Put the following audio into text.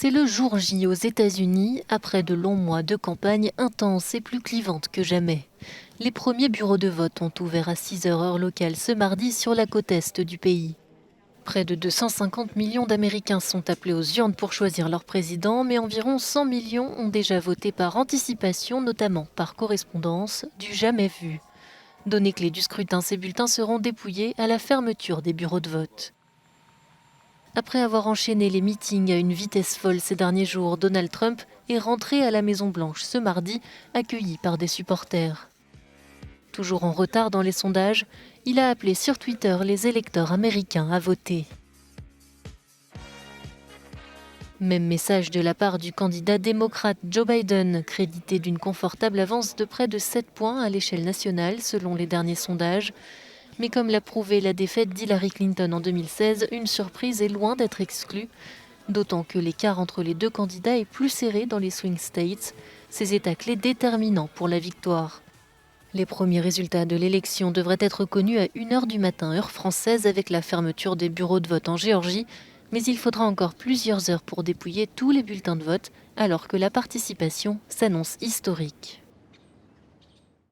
C'est le jour J aux États-Unis, après de longs mois de campagne intense et plus clivante que jamais. Les premiers bureaux de vote ont ouvert à 6 heures heure locale ce mardi sur la côte est du pays. Près de 250 millions d'Américains sont appelés aux urnes pour choisir leur président, mais environ 100 millions ont déjà voté par anticipation, notamment par correspondance, du jamais vu. Données clés du scrutin, ces bulletins seront dépouillés à la fermeture des bureaux de vote. Après avoir enchaîné les meetings à une vitesse folle ces derniers jours, Donald Trump est rentré à la Maison-Blanche ce mardi, accueilli par des supporters. Toujours en retard dans les sondages, il a appelé sur Twitter les électeurs américains à voter. Même message de la part du candidat démocrate Joe Biden, crédité d'une confortable avance de près de 7 points à l'échelle nationale selon les derniers sondages. Mais comme l'a prouvé la défaite d'Hillary Clinton en 2016, une surprise est loin d'être exclue, d'autant que l'écart entre les deux candidats est plus serré dans les swing states, ces États clés déterminants pour la victoire. Les premiers résultats de l'élection devraient être connus à 1h du matin, heure française, avec la fermeture des bureaux de vote en Géorgie, mais il faudra encore plusieurs heures pour dépouiller tous les bulletins de vote, alors que la participation s'annonce historique.